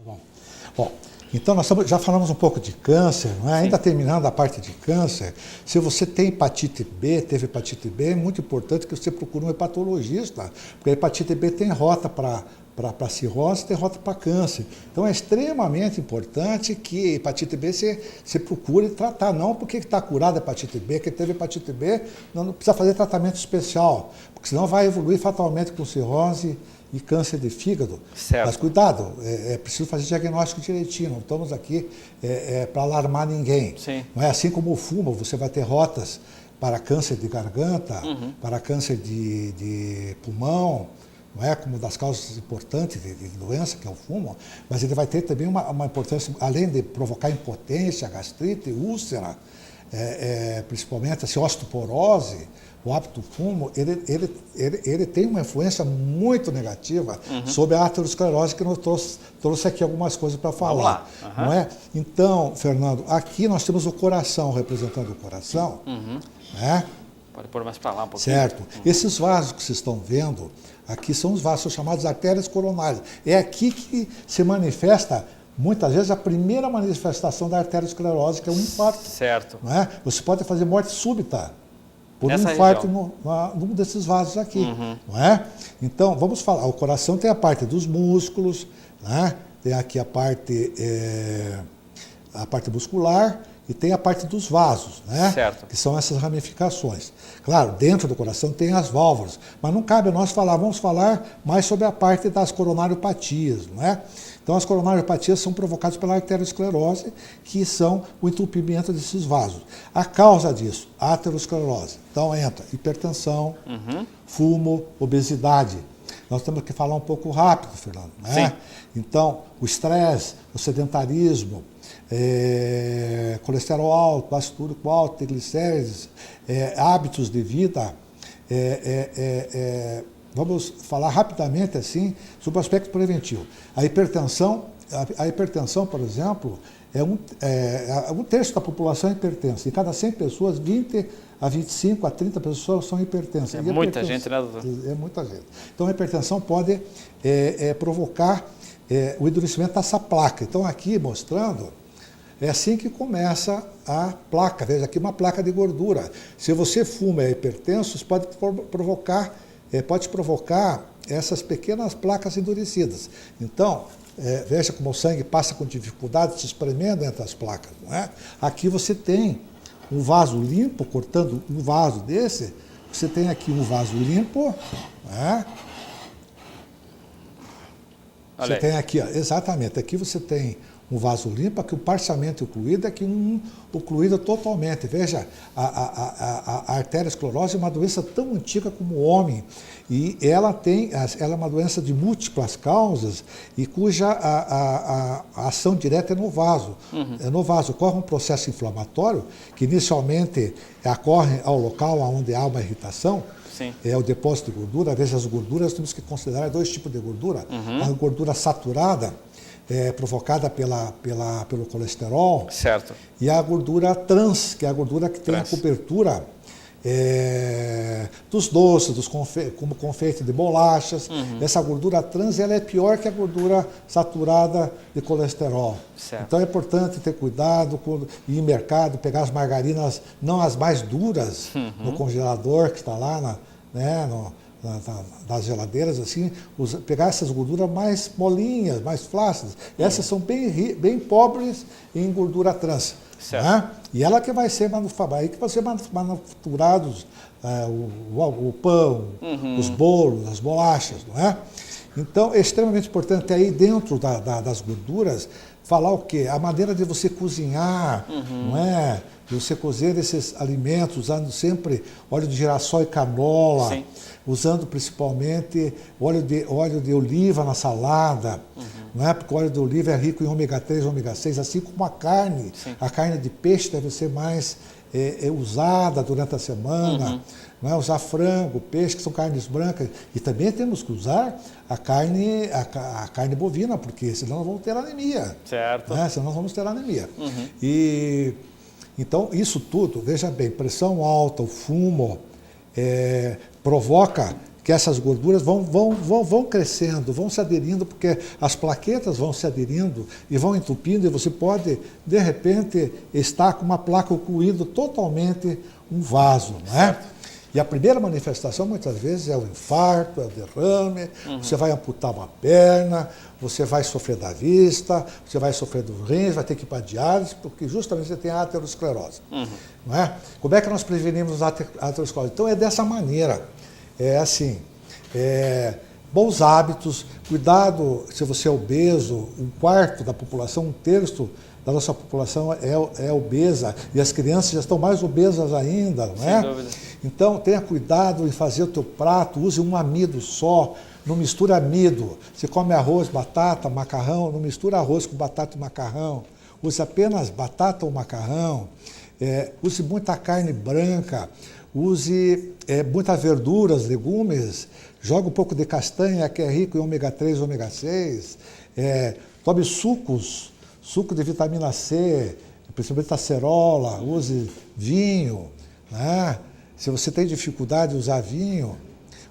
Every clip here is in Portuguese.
Bom, bom, então nós já falamos um pouco de câncer, não é? Ainda terminando a parte de câncer, se você tem hepatite B, teve hepatite B, é muito importante que você procure um hepatologista, porque a hepatite B tem rota para cirrose, tem rota para câncer. Então é extremamente importante que hepatite B você procure tratar, não porque está curado a hepatite B, que teve hepatite B, não precisa fazer tratamento especial, porque senão vai evoluir fatalmente com cirrose e câncer de fígado. Certo. Mas cuidado, é preciso fazer diagnóstico direitinho, não estamos aqui para alarmar ninguém. Sim. Não é assim como o fumo, você vai ter rotas para câncer de garganta, para câncer de pulmão, não é como das causas importantes de doença, que é o fumo, mas ele vai ter também uma importância, além de provocar impotência, gastrite, úlcera, principalmente assim, osteoporose. O hábito do fumo, ele tem uma influência muito negativa sobre a aterosclerose, que eu trouxe aqui algumas coisas para falar. Vamos lá. Não é? Então, Fernando, aqui nós temos o coração, representando o coração. Né? Pode pôr mais para lá um pouquinho. Certo. Esses vasos que vocês estão vendo, aqui são os vasos chamados artérias coronárias. É aqui que se manifesta, muitas vezes, a primeira manifestação da arteriosclerose, que é um infarto. Certo. Não é? Você pode fazer morte súbita por um Nessa infarto num desses vasos aqui, não é? Então, vamos falar, o coração tem a parte dos músculos, né? Tem aqui a parte muscular e tem a parte dos vasos, né? Certo. Que são essas ramificações. Claro, dentro do coração tem as válvulas, mas não cabe a nós falar, vamos falar mais sobre a parte das coronariopatias, não é? Então, as coronariopatias são provocadas pela arteriosclerose, que são o entupimento desses vasos. A causa disso, a aterosclerose. Então, entra hipertensão, fumo, obesidade. Nós temos que falar um pouco rápido, Fernando. Né? Sim. Então, o estresse, o sedentarismo, colesterol alto, ácido úrico alto, triglicérides, hábitos de vida, vamos falar rapidamente assim sobre o aspecto preventivo. A hipertensão, por exemplo, um terço da população é hipertensa. Em cada 100 pessoas, 20 a 25 a 30 pessoas são hipertensas. É muita gente, né, doutor? É muita gente. Então, a hipertensão pode provocar o endurecimento dessa placa. Então, aqui mostrando, é assim que começa a placa. Veja aqui uma placa de gordura. Se você fuma e é hipertenso, isso pode provocar essas pequenas placas endurecidas. Então, veja como o sangue passa com dificuldade se espremendo entre as placas. Não é? Aqui você tem um vaso limpo, cortando um vaso desse, você tem aqui um vaso limpo, né? Você tem aqui, ó, exatamente, aqui você tem um vaso limpo, aqui o parcialmente ocluído, aqui um ocluído totalmente. Veja, a arteriosclerose é uma doença tão antiga como o homem, e ela é uma doença de múltiplas causas e cuja a ação direta é no vaso. É no vaso, ocorre um processo inflamatório que inicialmente ocorre ao local onde há uma irritação. Sim. É o depósito de gordura. Veja, as gorduras temos que considerar dois tipos de gordura. A gordura saturada, provocada pelo colesterol. Certo. E a gordura trans, que é a gordura que tem a cobertura dos doces, como confeito de bolachas. Essa gordura trans ela é pior que a gordura saturada de colesterol. Certo. Então é importante ter cuidado quando ir em mercado, pegar as margarinas, não as mais duras, no congelador que está lá das geladeiras, assim, pegar essas gorduras mais molinhas, mais flácidas. Essas são bem pobres em gordura trans. Né? E ela que vai ser manufaturados o pão, os bolos, as bolachas, não é? Então, é extremamente importante aí dentro das gorduras falar o quê? A maneira de você cozinhar, não é? De você cozer esses alimentos usando sempre óleo de girassol e canola. Sim. Usando principalmente óleo de oliva na salada, não é? Porque o óleo de oliva é rico em ômega 3 e ômega 6, assim como a carne. Sim. A carne de peixe deve ser mais usada durante a semana, não é? Usar frango, peixe, que são carnes brancas. E também temos que usar a carne bovina, porque senão nós vamos ter anemia. Certo. Né? Senão nós vamos ter anemia. Então, isso tudo, veja bem, pressão alta, o fumo, provoca que essas gorduras vão crescendo, vão se aderindo, porque as plaquetas vão se aderindo e vão entupindo, e você pode, de repente, estar com uma placa ocluindo totalmente um vaso, não é? E a primeira manifestação, muitas vezes, é o infarto, é o derrame, você vai amputar uma perna, você vai sofrer da vista, você vai sofrer dos rins, vai ter que ir para a diálise, porque justamente você tem a aterosclerose. Não é? Como é que nós prevenimos a aterosclerose? Então, é dessa maneira. É assim, bons hábitos, cuidado se você é obeso, 1/4 da população, 1/3 da nossa população é obesa, e as crianças já estão mais obesas ainda, não é? Sem dúvida. Então, tenha cuidado em fazer o teu prato, use um amido só, não mistura amido. Você come arroz, batata, macarrão, não mistura arroz com batata e macarrão. Use apenas batata ou macarrão. Use muita carne branca, use muitas verduras, legumes, joga um pouco de castanha, que é rico em ômega 3 e ômega 6. Tome sucos, suco de vitamina C, principalmente acerola, use vinho, né? Se você tem dificuldade de usar vinho,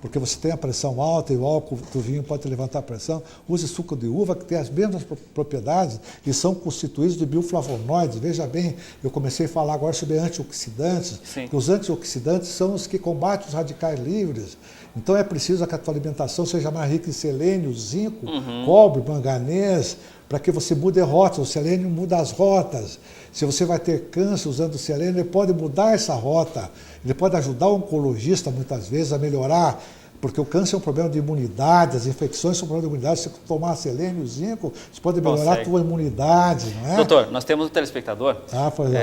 porque você tem a pressão alta e o álcool do vinho pode levantar a pressão, use suco de uva, que tem as mesmas propriedades e são constituídos de bioflavonoides. Veja bem, eu comecei a falar agora sobre antioxidantes, que os antioxidantes são os que combatem os radicais livres. Então é preciso que a tua alimentação seja mais rica em selênio, zinco, cobre, manganês, para que você mude rotas. O selênio muda as rotas. Se você vai ter câncer usando o selênio, ele pode mudar essa rota. Ele pode ajudar o oncologista, muitas vezes, a melhorar, porque o câncer é um problema de imunidade, as infecções são um problema de imunidade. Se você tomar selênio e zinco, você pode melhorar a tua imunidade, não é? Doutor, nós temos um telespectador, pois não.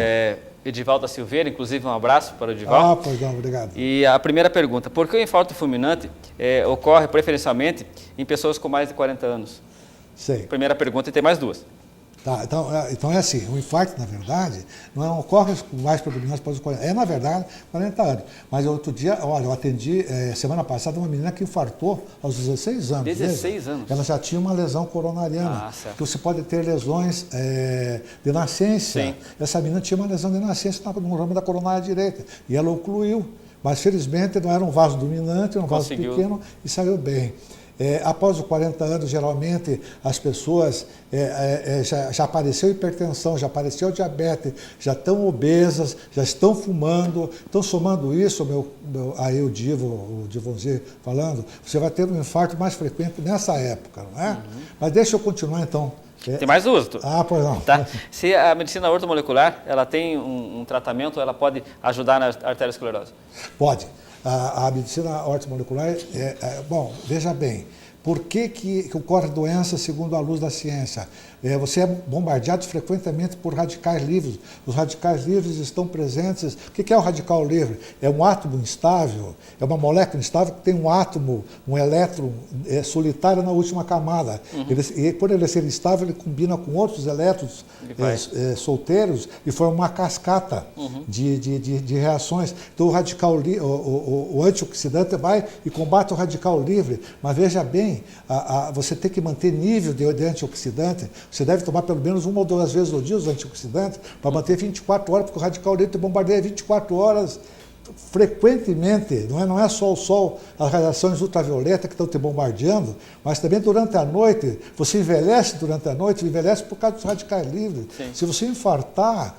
Edivaldo Silveira, inclusive um abraço para o Edivaldo. Pois não, obrigado. E a primeira pergunta, por que o infarto fulminante ocorre preferencialmente em pessoas com mais de 40 anos? Sei. Primeira pergunta, e tem mais duas. Tá, então é assim, o infarto, na verdade, não ocorre com mais predominância após os 40, na verdade, 40 anos. Mas outro dia, olha, eu atendi, semana passada, uma menina que infartou aos 16 anos. 16 anos? Ela já tinha uma lesão coronariana, que você pode ter lesões de nascença. Sim. Essa menina tinha uma lesão de nascença no ramo da coronária direita, e ela ocluiu. Mas, felizmente, não era um vaso dominante, era um vaso pequeno, e saiu bem. Após os 40 anos, geralmente, as pessoas já apareceu hipertensão, já apareceu diabetes, já estão obesas, já estão fumando. Então, somando isso, aí o Divonzi falando, você vai ter um infarto mais frequente nessa época, não é? Mas deixa eu continuar, então. Tem mais duas, doutor. Pois não. Tá? Se a medicina ortomolecular, ela tem um tratamento, ela pode ajudar na arteriosclerose? Pode. A medicina ortomolecular, bom, veja bem, por que ocorre doença segundo a luz da ciência? Você é bombardeado frequentemente por radicais livres. Os radicais livres estão presentes. O que é o radical livre? É um átomo instável, é uma molécula instável que tem um átomo, um elétron solitário na última camada. E por ele ser instável, ele combina com outros elétrons solteiros e forma uma cascata de reações. Então o antioxidante vai e combate o radical livre. Mas veja bem, você tem que manter nível de antioxidante. Você deve tomar pelo menos 1 ou 2 vezes ao dia os antioxidantes para manter 24 horas, porque o radical livre te bombardeia 24 horas frequentemente. Não é só o sol, as radiações ultravioletas que estão te bombardeando, mas também durante a noite. Você envelhece durante a noite, envelhece por causa dos radicais livres. Sim. Se você infartar,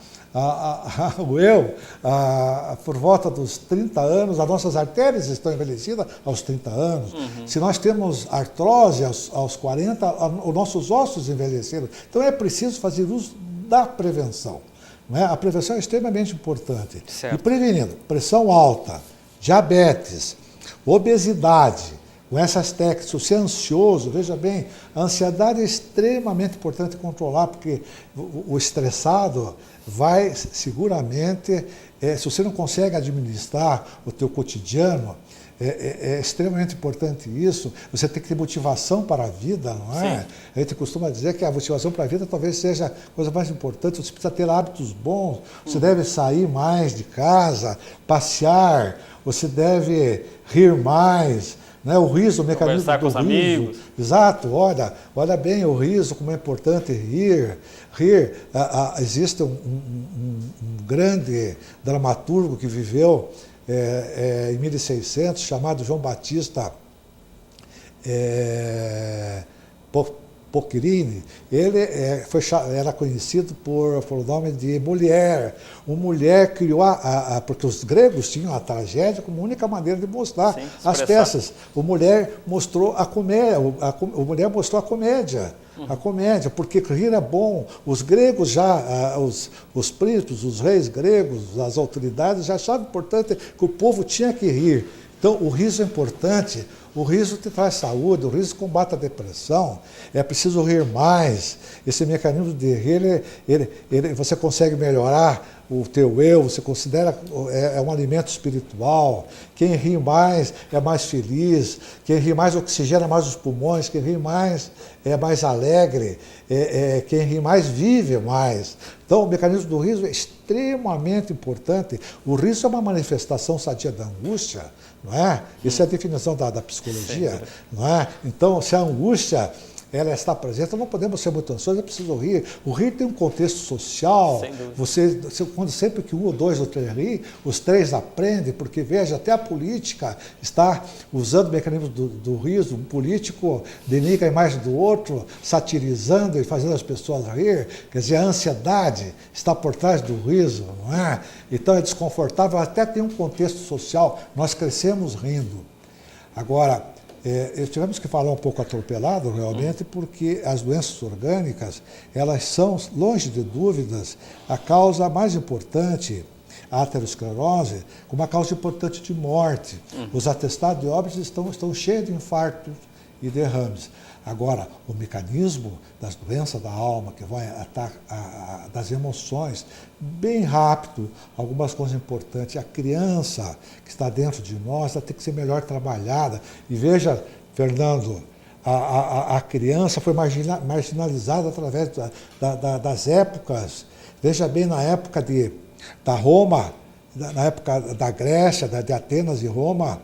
por volta dos 30 anos, as nossas artérias estão envelhecidas aos 30 anos. Se nós temos artrose aos 40, os nossos ossos envelheceram. Então é preciso fazer uso da prevenção. Não é? A prevenção é extremamente importante. Certo. E prevenindo pressão alta, diabetes, obesidade, com essas técnicas, se você é ansioso, veja bem, a ansiedade é extremamente importante controlar, porque o estressado vai seguramente, se você não consegue administrar o teu cotidiano, é extremamente importante isso. Você tem que ter motivação para a vida, não é? Sim. A gente costuma dizer que a motivação para a vida talvez seja a coisa mais importante. Você precisa ter hábitos bons, você deve sair mais de casa, passear, você deve rir mais. Né? O riso, o mecanismo do riso. Amigos. Exato, olha bem o riso, como é importante rir. Existe um grande dramaturgo que viveu em 1600, chamado João Batista Boccherini, ele era conhecido por o nome de Molière. Uma mulher criou, porque os gregos tinham a tragédia como única maneira de mostrar as peças. O Molière mostrou a comédia, a comédia, porque rir é bom. Os gregos já, os príncipes, os reis gregos, as autoridades já achavam importante que o povo tinha que rir. Então, o riso é importante, o riso te traz saúde, o riso combate a depressão, é preciso rir mais. Esse mecanismo de rir, você consegue melhorar o teu eu, você considera, é um alimento espiritual. Quem ri mais é mais feliz, quem ri mais oxigena mais os pulmões, quem ri mais é mais alegre, quem ri mais vive mais. Então, o mecanismo do riso é extremamente importante. O riso é uma manifestação sadia da angústia, não é? Essa é a definição da psicologia, não é? Então, se a angústia ela está presente, não podemos ser muito ansiosos, é preciso rir. O rir tem um contexto social. Quando sempre que um ou dois ou três ri, os três aprendem, porque veja, até a política está usando o mecanismo do riso. Um político denigra a imagem do outro, satirizando e fazendo as pessoas rir. Quer dizer, a ansiedade está por trás do riso, não é? Então é desconfortável, até tem um contexto social. Nós crescemos rindo. Agora, tivemos que falar um pouco atropelado, realmente, porque as doenças orgânicas, elas são, longe de dúvidas, a causa mais importante, a aterosclerose, como a causa importante de morte. Os atestados de óbitos estão cheios de infartos e derrames. Agora, o mecanismo das doenças da alma, que vai das emoções, bem rápido, algumas coisas importantes. A criança que está dentro de nós, ela tem que ser melhor trabalhada. E veja, Fernando, a criança foi marginalizada através das épocas. Veja bem, na época da Roma, na época da Grécia, de Atenas e Roma,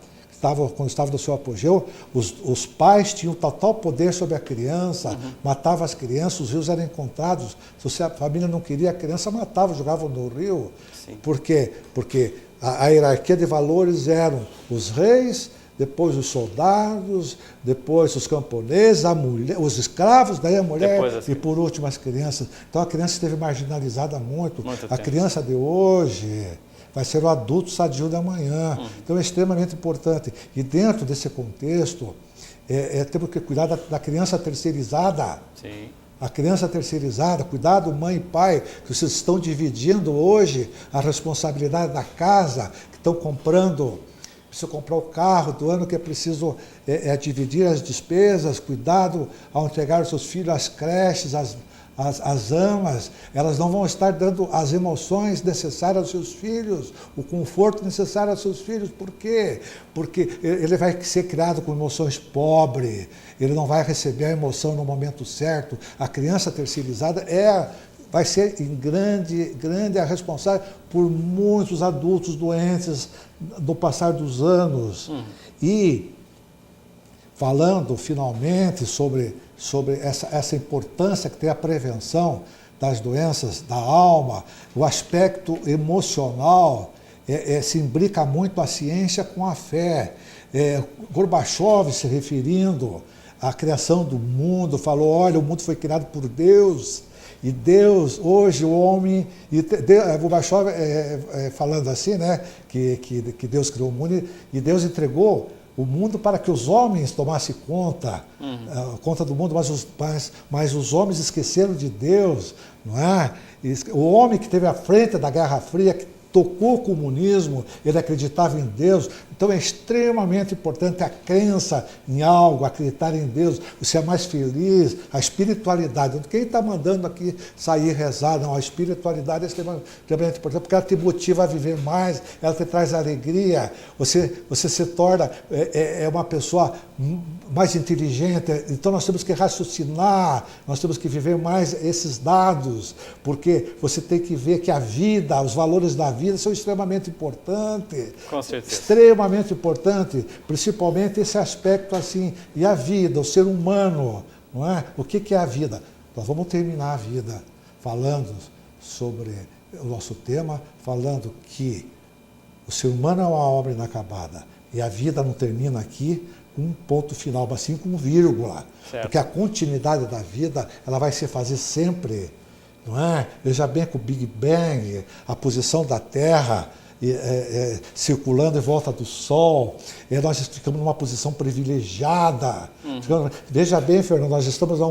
quando estava no seu apogeu, os pais tinham total poder sobre a criança, matavam as crianças, os rios eram encontrados. Se a família não queria, a criança matava, jogavam no rio. Sim. Por quê? Porque a hierarquia de valores eram os reis, depois os soldados, depois os camponeses, a mulher, os escravos, daí a mulher e por último as crianças. Então a criança esteve marginalizada muito. A criança de hoje vai ser o adulto sadio da manhã. Então é extremamente importante. E dentro desse contexto, temos que cuidar da criança terceirizada. Sim. A criança terceirizada, cuidado mãe e pai, que vocês estão dividindo hoje a responsabilidade da casa, que estão comprando, precisa comprar o carro do ano, que é preciso dividir as despesas, cuidado ao entregar os seus filhos às creches, as amas, elas não vão estar dando as emoções necessárias aos seus filhos, o conforto necessário aos seus filhos. Por quê? Porque ele vai ser criado com emoções pobres, ele não vai receber a emoção no momento certo. A criança terceirizada vai ser em grande a responsável por muitos adultos doentes no passar dos anos. E falando finalmente sobre essa importância que tem a prevenção das doenças da alma, o aspecto emocional se imbrica muito a ciência com a fé. Gorbachev, se referindo à criação do mundo, falou, olha, o mundo foi criado por Deus, e Deus, hoje o homem, Gorbachev falando assim, né, que Deus criou o mundo e Deus entregou o mundo para que os homens tomassem conta do mundo, mas os homens esqueceram de Deus, não é? O homem que esteve à frente da Guerra Fria, que tocou o comunismo, ele acreditava em Deus. Então é extremamente importante a crença em algo, acreditar em Deus, você é mais feliz, a espiritualidade. Quem está mandando aqui sair rezar? Não, a espiritualidade é extremamente importante, porque ela te motiva a viver mais, ela te traz alegria, você se torna uma pessoa mais inteligente. Então nós temos que raciocinar, nós temos que viver mais esses dados, porque você tem que ver que a vida, os valores da vida são extremamente importantes. Com certeza. Extremamente importante, principalmente esse aspecto assim, e a vida, o ser humano, não é? O que é a vida? Nós vamos terminar a vida falando sobre o nosso tema, falando que o ser humano é uma obra inacabada e a vida não termina aqui, com um ponto final, mas sim com vírgula. Certo. Porque a continuidade da vida, ela vai se fazer sempre, não é? Veja bem que o Big Bang, a posição da Terra circulando em volta do Sol, nós ficamos numa posição privilegiada. Veja bem, Fernando, nós estamos a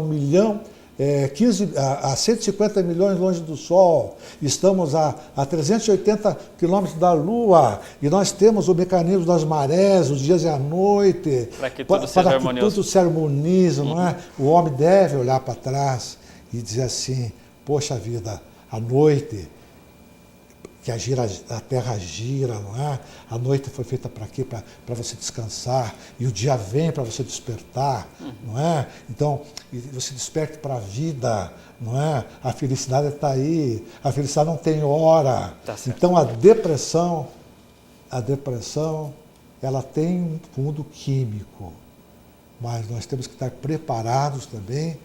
150 milhões longe do Sol, estamos a 380 quilômetros da Lua, e nós temos o mecanismo das marés, os dias e a noite, para que tudo seja harmonioso. Tudo se harmonize, não é? O homem deve olhar para trás e dizer assim, poxa vida, a noite, que a Terra gira, não é? A noite foi feita para quê? Para você descansar, e o dia vem para você despertar, não é? Então, você desperta para a vida, não é? A felicidade está aí, a felicidade não tem hora. Tá certo. Então, a depressão, ela tem um fundo químico, mas nós temos que estar preparados também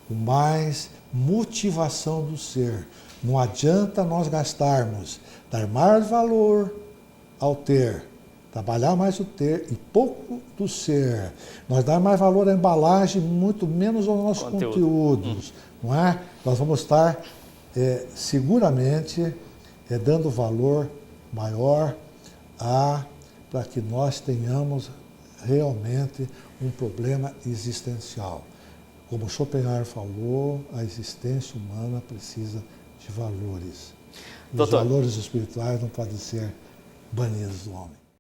com mais motivação do ser. Não adianta nós gastarmos, dar mais valor ao ter, trabalhar mais o ter e pouco do ser. Nós dar mais valor à embalagem, muito menos aos nossos conteúdos. Não é? Nós vamos estar seguramente dando valor maior para que nós tenhamos realmente um problema existencial. Como Schopenhauer falou, a existência humana precisa de valores. E os valores espirituais não podem ser banidos do homem.